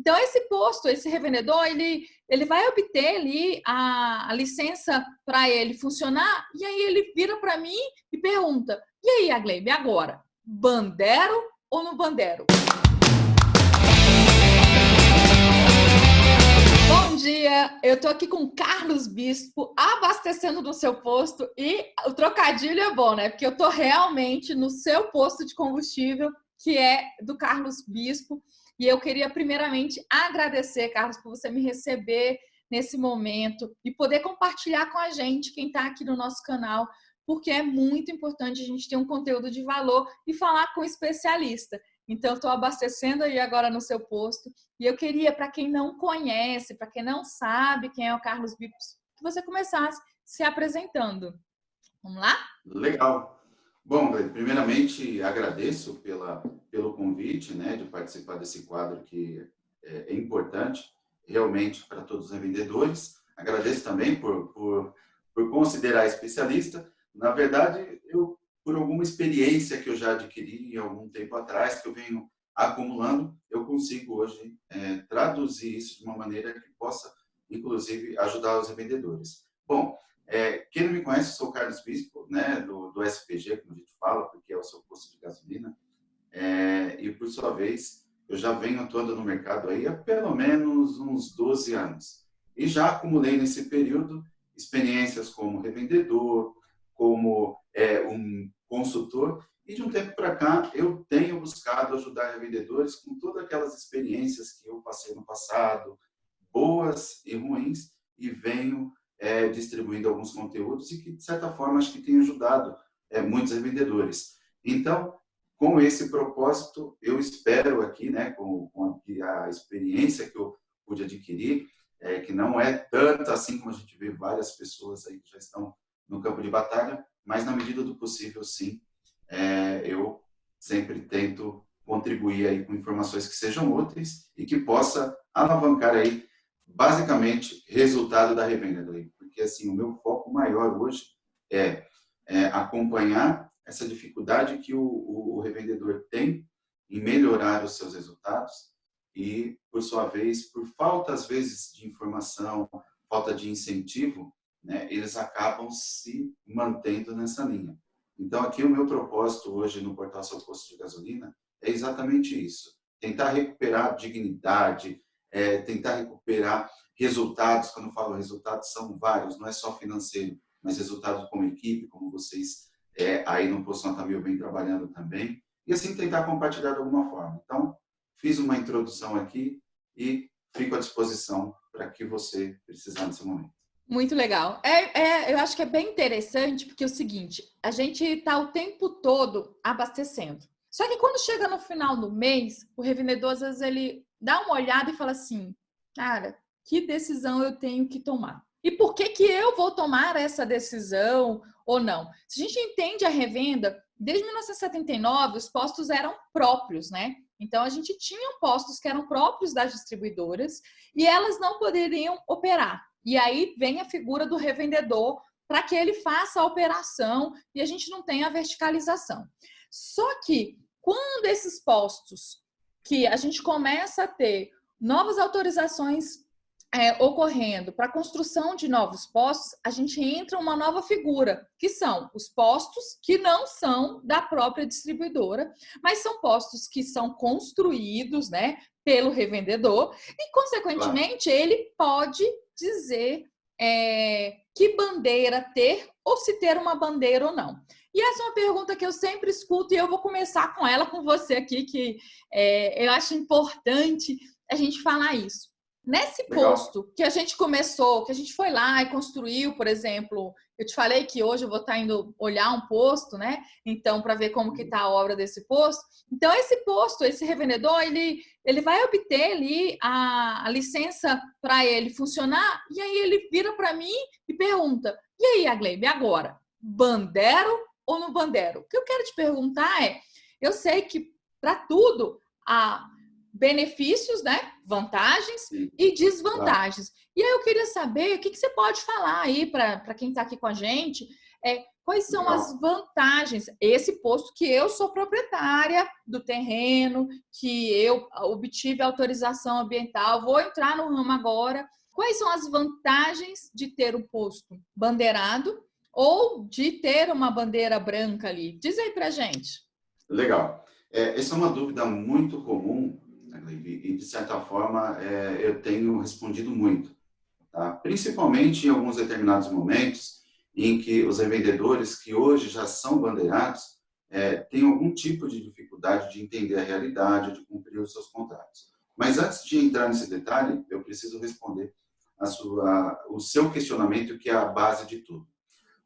Então, esse posto, esse revendedor, ele vai obter ali a licença para ele funcionar, e aí ele vira para mim e pergunta: e aí, Agleib, agora? Bandero ou no bandero? Bom dia, eu estou aqui com o Carlos Bispo, abastecendo no seu posto, e o trocadilho é bom, né? Porque eu estou realmente no seu posto de combustível, que é do Carlos Bispo, e eu queria primeiramente agradecer, Carlos, por você me receber nesse momento e poder compartilhar com a gente, quem está aqui no nosso canal, porque é muito importante a gente ter um conteúdo de valor e falar com um especialista. Então, eu estou abastecendo aí agora no seu posto. E eu queria, para quem não conhece, para quem não sabe quem é o Carlos Bispo, que você começasse se apresentando. Vamos lá? Legal. Bom, primeiramente, agradeço pelo convite, né, de participar desse quadro que é importante, realmente, para todos os revendedores. Agradeço também por considerar especialista. Na verdade, por alguma experiência que eu já adquiri algum tempo atrás, que eu venho acumulando, eu consigo hoje traduzir isso de uma maneira que possa, inclusive, ajudar os revendedores. Bom, quem não me conhece, eu sou o Carlos Bispo, né, do SPG, como a gente fala, porque é o seu posto de gasolina. E, por sua vez, eu já venho atuando no mercado aí há pelo menos uns 12 anos. E já acumulei nesse período experiências como revendedor, como um consultor, e de um tempo para cá eu tenho buscado ajudar revendedores com todas aquelas experiências que eu passei no passado, boas e ruins, e venho distribuindo alguns conteúdos e que, de certa forma, acho que tem ajudado muitos revendedores. Então, com esse propósito, eu espero aqui, né, com a experiência que eu pude adquirir, que não é tanto assim como a gente vê várias pessoas aí que já estão no campo de batalha, mas na medida do possível, sim, eu sempre tento contribuir aí com informações que sejam úteis e que possa alavancar aí, basicamente, resultado da revenda, porque assim, o meu foco maior hoje é acompanhar essa dificuldade que o revendedor tem em melhorar os seus resultados e, por sua vez, por falta, às vezes, de informação, falta de incentivo, né, eles acabam se mantendo nessa linha. Então, aqui o meu propósito hoje no Portal Seu Posto de Gasolina é exatamente isso. Tentar recuperar dignidade, tentar recuperar resultados. Quando eu falo resultados, são vários, não é só financeiro, mas resultados como equipe, como vocês aí no Posto Nota Mil vem trabalhando também. E assim tentar compartilhar de alguma forma. Então, fiz uma introdução aqui e fico à disposição para que você precisar nesse momento. Muito legal. Eu acho que é bem interessante, porque é o seguinte, a gente está o tempo todo abastecendo. Só que quando chega no final do mês, o revendedor, às vezes, ele dá uma olhada e fala assim, cara, que decisão eu tenho que tomar? E por que eu vou tomar essa decisão ou não? Se a gente entende a revenda, desde 1979, os postos eram próprios, né? Então, a gente tinha postos que eram próprios das distribuidoras e elas não poderiam operar. E aí vem a figura do revendedor para que ele faça a operação e a gente não tenha a verticalização. Só que quando esses postos que a gente começa a ter novas autorizações ocorrendo para a construção de novos postos, a gente entra uma nova figura, que são os postos que não são da própria distribuidora, mas são postos que são construídos, né, pelo revendedor e, consequentemente, ele pode dizer que bandeira ter ou se ter uma bandeira ou não. E essa é uma pergunta que eu sempre escuto e eu vou começar com ela, com você aqui, que eu acho importante a gente falar isso. Nesse posto que a gente começou, que a gente foi lá e construiu, por exemplo, eu te falei que hoje eu vou estar indo olhar um posto, né? Então, para ver como que está a obra desse posto. Então, esse posto, esse revendedor, ele vai obter ali a licença para ele funcionar e aí ele vira para mim e pergunta, e aí, Agleib, agora? Bandero ou no bandero? O que eu quero te perguntar eu sei que para tudo há benefícios, né? Vantagens e desvantagens. E aí eu queria saber o que você pode falar aí para quem está aqui com a gente, Quais são Legal. as vantagens? Esse posto que eu sou proprietária do terreno, que eu obtive autorização ambiental, vou entrar no ramo agora. Quais são as vantagens de ter um posto bandeirado ou de ter uma bandeira branca ali? Diz aí pra gente. Legal. Essa é uma dúvida muito comum, né, e de certa forma eu tenho respondido muito, tá? Principalmente em alguns determinados momentos em que os revendedores que hoje já são bandeirados têm algum tipo de dificuldade de entender a realidade, de cumprir os seus contratos. Mas antes de entrar nesse detalhe, eu preciso responder o seu questionamento, que é a base de tudo.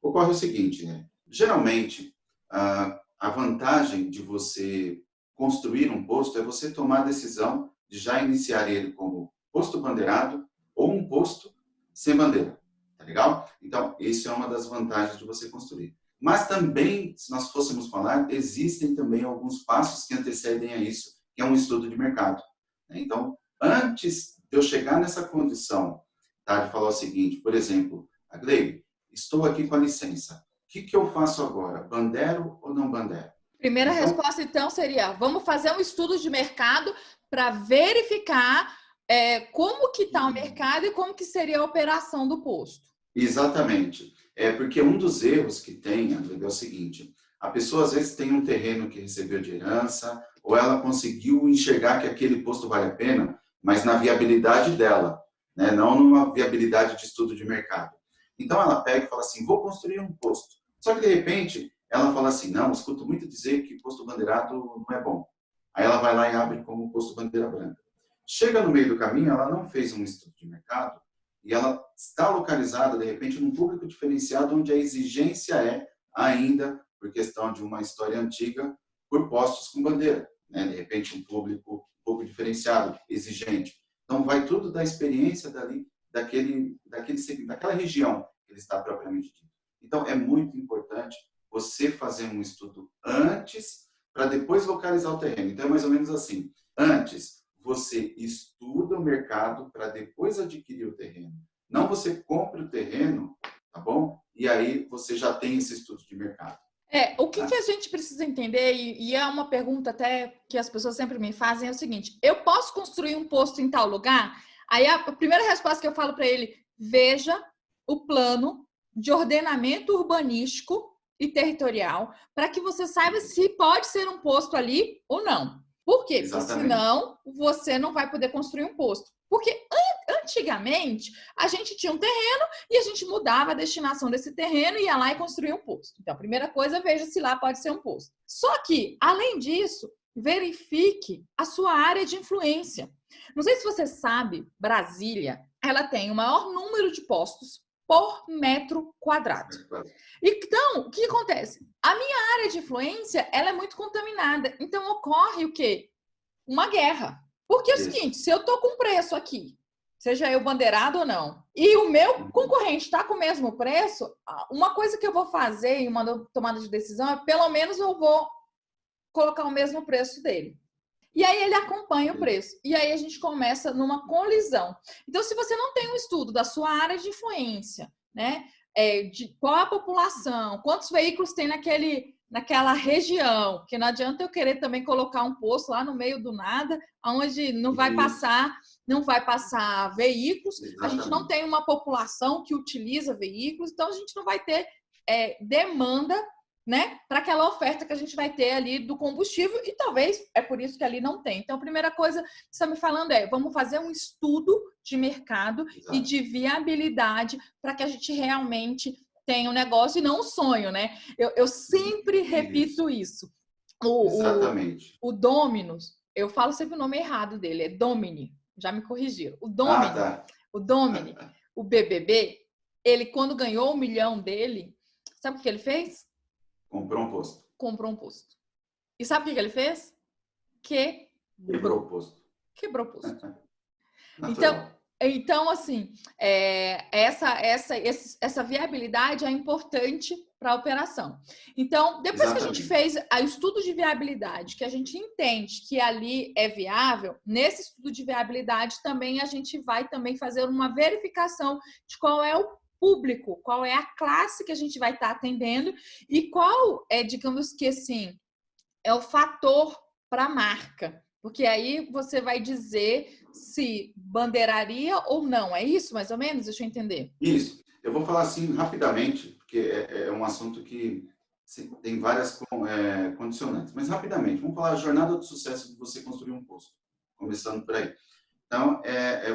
Ocorre o seguinte, né? Geralmente, a vantagem de você construir um posto é você tomar a decisão de já iniciar ele como posto bandeirado ou um posto sem bandeira, tá legal? Então, isso é uma das vantagens de você construir. Mas também, se nós fôssemos falar, existem também alguns passos que antecedem a isso, que é um estudo de mercado. Então, antes de eu chegar nessa condição, tá, de falar o seguinte, por exemplo, a Gleide, estou aqui com a licença. O que eu faço agora? Bandeiro ou não bandeiro? Primeira Então, resposta, então, seria: vamos fazer um estudo de mercado para verificar como que está o mercado e como que seria a operação do posto. exatamente. Porque um dos erros que tem, é o seguinte, a pessoa às vezes tem um terreno que recebeu de herança, ou ela conseguiu enxergar que aquele posto vale a pena, mas na viabilidade dela, né? Não numa viabilidade de estudo de mercado. Então ela pega e fala assim, vou construir um posto. Só que de repente ela fala assim, não, escuto muito dizer que posto bandeirado não é bom. Aí ela vai lá e abre como posto bandeira branca. Chega no meio do caminho, ela não fez um estudo de mercado, e ela está localizada, de repente, num público diferenciado, onde a exigência é ainda, por questão de uma história antiga, por postos com bandeira. Né? De repente, um público um pouco diferenciado, exigente. Então, vai tudo da experiência daquela região que ele está propriamente dito. Então, é muito importante você fazer um estudo antes, para depois localizar o terreno. Então, é mais ou menos assim. Antes, você estuda o mercado para depois adquirir o terreno. Não você compra o terreno, tá bom? E aí você já tem esse estudo de mercado. O que a gente precisa entender, e é uma pergunta até que as pessoas sempre me fazem, é o seguinte: eu posso construir um posto em tal lugar? Aí a primeira resposta que eu falo para ele: veja o plano de ordenamento urbanístico e territorial para que você saiba se pode ser um posto ali ou não. Por quê? Porque senão você não vai poder construir um posto. Porque antigamente a gente tinha um terreno e a gente mudava a destinação desse terreno e ia lá e construía um posto. Então, a primeira coisa, veja se lá pode ser um posto. Só que, além disso, verifique a sua área de influência. Não sei se você sabe, Brasília, ela tem o maior número de postos por metro quadrado. Então, o que acontece? A minha área de influência, ela é muito contaminada. Então, ocorre o quê? Uma guerra. Porque é o seguinte, se eu estou com preço aqui, seja eu bandeirado ou não, e o meu concorrente está com o mesmo preço, uma coisa que eu vou fazer em uma tomada de decisão é, pelo menos, eu vou colocar o mesmo preço dele. E aí ele acompanha o preço. E aí a gente começa numa colisão. Então, se você não tem um estudo da sua área de influência, né, de qual a população, quantos veículos tem naquela região, que não adianta eu querer também colocar um posto lá no meio do nada, onde não vai passar veículos. Exatamente. A gente não tem uma população que utiliza veículos, então a gente não vai ter demanda, né, para aquela oferta que a gente vai ter ali do combustível, e talvez é por isso que ali não tem. Então, a primeira coisa que você está me falando vamos fazer um estudo de mercado. Exato. E de viabilidade para que a gente realmente tenha um negócio e não um sonho, né? Eu sempre repito isso. Exatamente. O Dominus, eu falo sempre o nome errado dele, é Domini, já me corrigiram. O Domini, o Domini, o BBB, ele quando ganhou 1 milhão dele, sabe o que ele fez? Comprou um posto. Comprou um posto. E sabe o que ele fez? Quebrou o posto. Quebrou o posto. Então, assim, essa viabilidade é importante para a operação. Então, depois que a gente fez o estudo de viabilidade, que a gente entende que ali é viável, nesse estudo de viabilidade também a gente vai também fazer uma verificação de qual é o público, qual é a classe que a gente vai estar atendendo e qual é, digamos que assim, é o fator para a marca. Porque aí você vai dizer se bandeiraria ou não. É isso, mais ou menos? Deixa eu entender. Isso. Eu vou falar assim rapidamente, porque é um assunto que tem várias condicionantes. Mas rapidamente, vamos falar a jornada do sucesso de você construir um posto. Começando por aí. Então,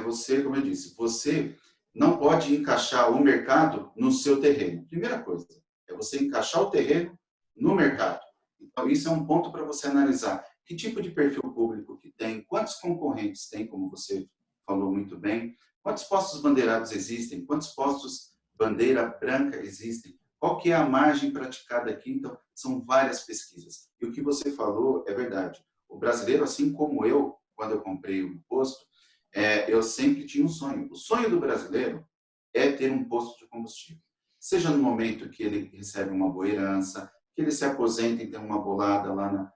você, como eu disse, você não pode encaixar o mercado no seu terreno. Primeira coisa, é você encaixar o terreno no mercado. Então, isso é um ponto para você analisar. Que tipo de perfil público que tem, quantos concorrentes tem, como você falou muito bem, quantos postos bandeirados existem, quantos postos bandeira branca existem, qual que é a margem praticada aqui. Então, são várias pesquisas. E o que você falou é verdade. O brasileiro, assim como eu, quando eu comprei um posto, eu sempre tinha um sonho. O sonho do brasileiro é ter um posto de combustível. Seja no momento que ele recebe uma boa herança, que ele se aposenta e tem uma bolada lá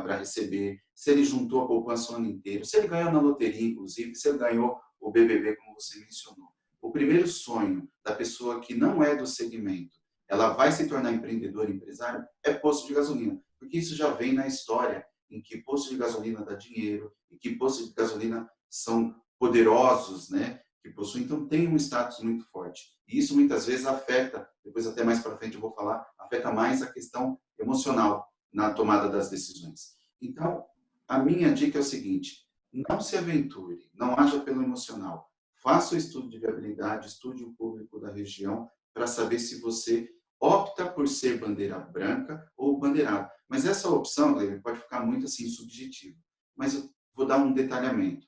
para receber, se ele juntou a poupança o ano inteiro, se ele ganhou na loteria, inclusive, se ele ganhou o BBB, como você mencionou. O primeiro sonho da pessoa que não é do segmento, ela vai se tornar empreendedor, empresário, é posto de gasolina. Porque isso já vem na história, em que posto de gasolina dá dinheiro, e que postos de gasolina são poderosos, né? Que possuem, então tem um status muito forte. E isso muitas vezes afeta, depois até mais para frente eu vou falar, afeta mais a questão emocional na tomada das decisões. Então, a minha dica é o seguinte: não se aventure, não haja pelo emocional. Faça o estudo de viabilidade, estude o público da região para saber se você opta por ser bandeira branca ou bandeirado. Mas essa opção, Gleber, pode ficar muito assim subjetiva. Mas eu vou dar um detalhamento.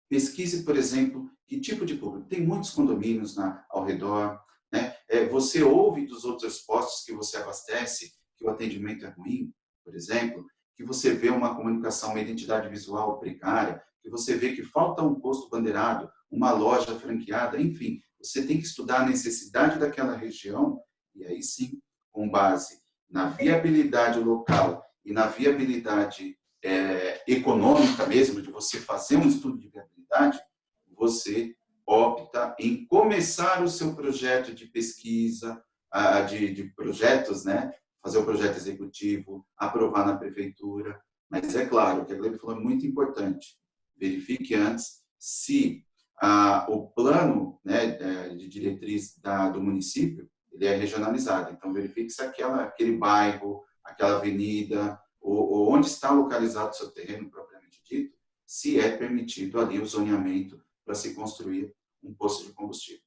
Pesquise, por exemplo, que tipo de público. Tem muitos condomínios ao redor, né? Você ouve dos outros postos que você abastece que o atendimento é ruim, por exemplo, que você vê uma comunicação, uma identidade visual precária, que você vê que falta um posto bandeirado, uma loja franqueada, enfim, você tem que estudar a necessidade daquela região e aí sim, com base na viabilidade local e na viabilidade econômica mesmo, de você fazer um estudo de viabilidade, você opta em começar o seu projeto de pesquisa, de projetos, né? Fazer o projeto executivo, aprovar na prefeitura. Mas é claro, o que a Glebe falou é muito importante. Verifique antes se o plano, né, de diretriz do município ele é regionalizado. Então, verifique se aquele bairro, aquela avenida, ou onde está localizado o seu terreno propriamente dito, se é permitido ali o zoneamento para se construir um posto de combustível.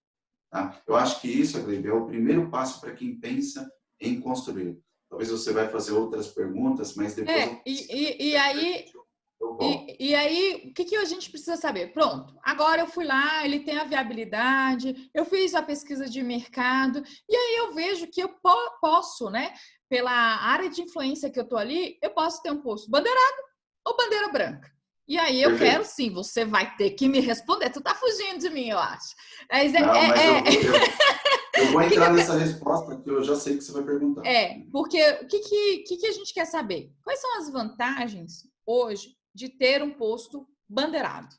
Tá? Eu acho que isso, Glebe, é o primeiro passo para quem pensa em construir. Talvez você vai fazer outras perguntas, mas depois e aí, o que a gente precisa saber? Pronto, agora eu fui lá, ele tem a viabilidade, eu fiz a pesquisa de mercado, e aí eu vejo que eu posso, né, pela área de influência que eu tô ali, eu posso ter um posto bandeirado ou bandeira branca. E aí eu Perfeito. quero sim, você vai ter que me responder. Tu tá fugindo de mim, eu acho. Mas eu vou entrar nessa resposta que eu já sei que você vai perguntar. Porque o que a gente quer saber? Quais são as vantagens hoje de ter um posto bandeirado?